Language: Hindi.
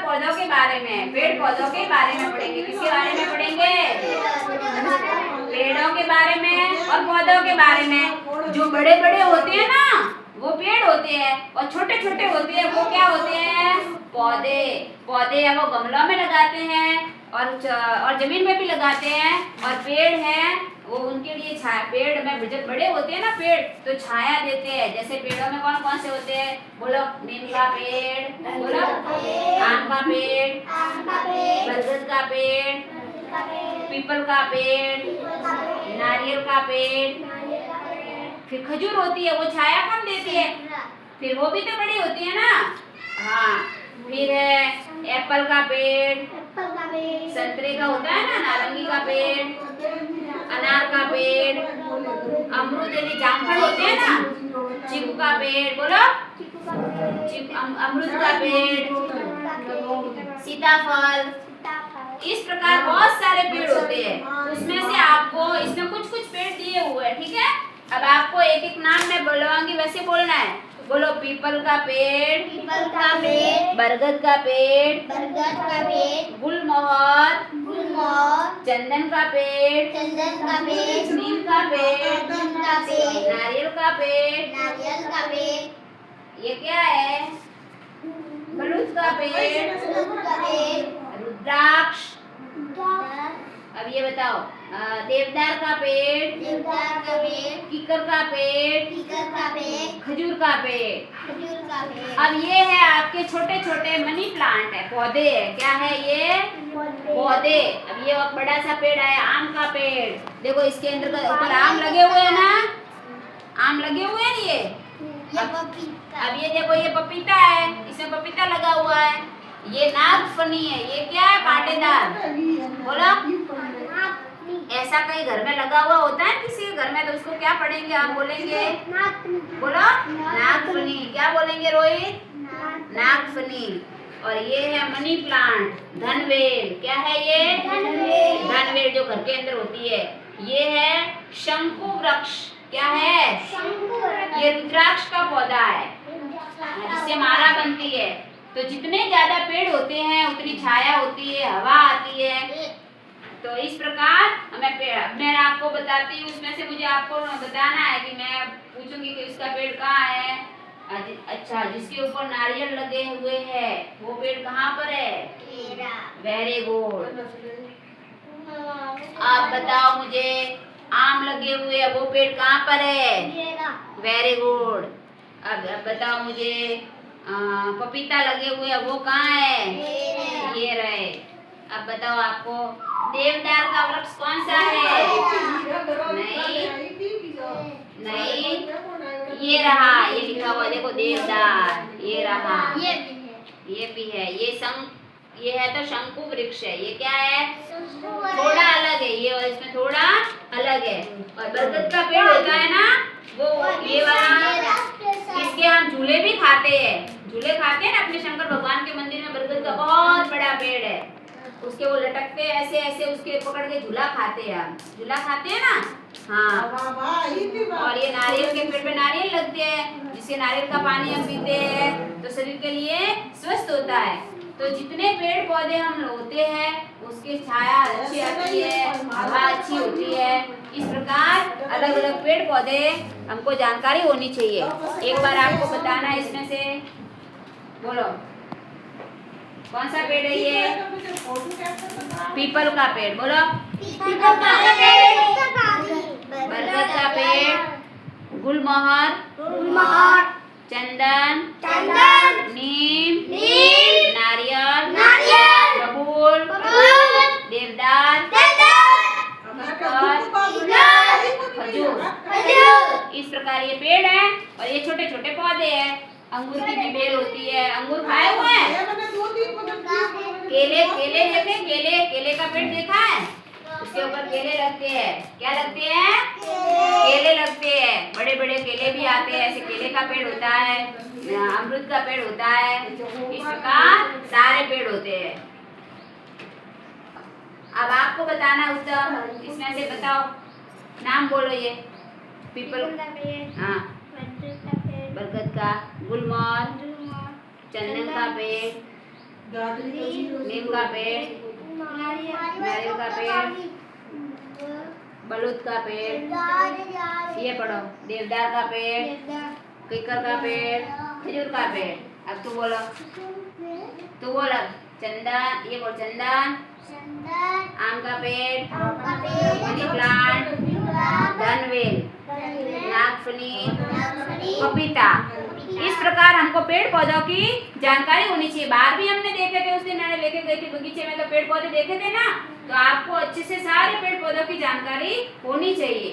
पौधों के बारे में, पेड़ पौधों के बारे में पढ़ेंगे। किसके बारे में पढ़ेंगे? पेड़ों के बारे में और पौधों के बारे में। जो बड़े बड़े होते हैं ना वो पेड़ होते हैं, और छोटे छोटे होते हैं वो क्या होते हैं? पौधे। पौधे है वो गमलों में लगाते हैं और जमीन में भी लगाते हैं। और पेड़ है वो उनके लिए छाया, पेड़ में जब बड़े होते हैं ना पेड़ तो छाया देते हैं। जैसे पेड़ों में कौन कौन से होते हैं? बोलो, नीम का पेड़, बोलो, आम का पेड़, बरगद का पेड़, पीपल का पेड़, नारियल का पेड़। फिर खजूर होती है, वो छाया कम देती है, फिर वो भी तो बड़ी होती है ना। हाँ, फिर है एप्पल का पेड़, संतरे का होता है ना, नारंगी का पेड़, अनार का पेड़, अमरूद जैसे जामफल होते हैं ना, चीकू का पेड़, बोलो, अमरूद का पेड़, सीताफल। इस प्रकार बहुत सारे पेड़ होते हैं। उसमें से आपको इसमें कुछ कुछ पेड़ दिए हुए हैं, ठीक है। अब आपको एक एक नाम मैं बोलवाऊंगी, वैसे बोलना है। बोलो, पीपल का पेड़, बरगद का पेड़, गुलमोहर, चंदन का पेड़, नीम का पेड़, नारियल का पेड़, ये क्या है? बलूत का पेड़, रुद्राक्ष। अब ये बताओ, देवदार का पेड़, कीकर का पेड़, खजूर का पेड़। अब ये है आपके छोटे छोटे मनी प्लांट है, पौधे है। क्या है ये? पौधे। अब ये बड़ा सा पेड़ है, आम का पेड़। देखो इसके अंदर का ऊपर आम लगे हुए हैं ना, आम लगे हुए हैं ये। अब ये देखो, ये पपीता है, इसमें पपीता लगा हुआ है। ये नागफनी है, ये क्या है? कांटेदार। बोलो, ऐसा कहीं घर में लगा हुआ होता है किसी के घर में, तो उसको क्या पढ़ेंगे आप? बोलेंगे, बोलो, नागफनी। क्या बोलेंगे रोहित? नागफनी। और ये है मनी प्लांट, धनवेल। क्या है ये? धनवेल, जो घर के अंदर होती है। ये है शंकु वृक्ष। क्या है? ये रुद्राक्ष का पौधा है, जिससे माला बनती है। तो जितने ज्यादा पेड़ होते हैं उतनी छाया होती है, हवा आती है। तो इस प्रकार मैं आपको बताती हूँ, उसमें से मुझे आपको बताना है कि मैं पूछूंगी कि उसका पेड़ कहाँ है। अच्छा, जिसके ऊपर नारियल लगे हुए हैं वो पेड़ कहाँ पर है? Very good. आप बताओ मुझे, आम लगे हुए हैं वो पेड़ कहाँ पर है? Very good. अब बताओ मुझे, पपीता लगे हुए हैं वो कहाँ है? ये रहे। अब बताओ आपको, देवदार का वृक्ष कौन सा है? नहीं, ये रहा, ये लिखा हुआ देखो, देवदार, ये रहा, ये भी है। ये है तो शंकु वृक्ष है। ये क्या है? थोड़ा अलग है ये, और इसमें थोड़ा अलग है। और बरगद का पेड़ होता है ना, वो ये वाला, इसके हम झूले भी खाते हैं। झूले खाते हैं ना अपने शंकर भगवान के मंदिर में। बरगद का बहुत बड़ा पेड़ है, उसके वो लटकते हैं ऐसे ऐसे, उसके पकड़ के झूला खाते हैं। हम झूला खाते हैं ना। हाँ। और ये नारियल के पेड़ पे नारियल लगते हैं, जिससे नारियल का पानी हम पीते हैं तो शरीर के लिए स्वस्थ होता है। तो जितने पेड़ पौधे हम होते हैं उसकी छाया अच्छी आती है, हवा अच्छी होती है। इस प्रकार अलग अलग पेड़ पौधे हमको जानकारी होनी चाहिए। एक बार आपको बताना है इसमें से, बोलो कौन सा पेड़ है ये? पीपल का पेड़। बोलो, बरगद का पेड़, गुलमोहर, चंदन, नीम, नारियल, बबूल, देवदार, खजूर। इस प्रकार ये पेड़ है। और ये छोटे छोटे पौधे हैं। अंगूर की भी बेल होती है। अंगूर खाए हुए हैं? केले देखे, केले का पेड़ देखा है? उसके ऊपर केले लगते हैं। क्या लगते हैं? केले लगते हैं। बड़े बड़े केले भी आते हैं। ऐसे केले का पेड़ होता है, अमरूद का पेड़ होता है। इस प्रकार सारे पेड़ होते हैं। अब आपको बताना उत्तर, इसमें से बताओ, नाम बोलो। ये पीपल, हाँ, बरगद का, गुलमोहर, चंदन का पेड़, नीम का पेड़, नारियल का पेड़, बलूत का पेड़, ये पढ़ो, देवदार का पेड़, कीकर का पेड़, खजूर का पेड़। अब तू बोलो, तू बोल अब। चंदन, ये बोल चंदन, आम का पेड़, मनी प्लांट, धनवेल, नागफनी, पपीता। इस प्रकार हमको पेड़ पौधों की जानकारी होनी चाहिए। बाहर भी हमने देखे थे, उस दिन मैंने लेके गई थी बगीचे में, तो पेड़ पौधे देखे थे ना, तो आपको अच्छे से सारे पेड़ पौधों की जानकारी होनी चाहिए।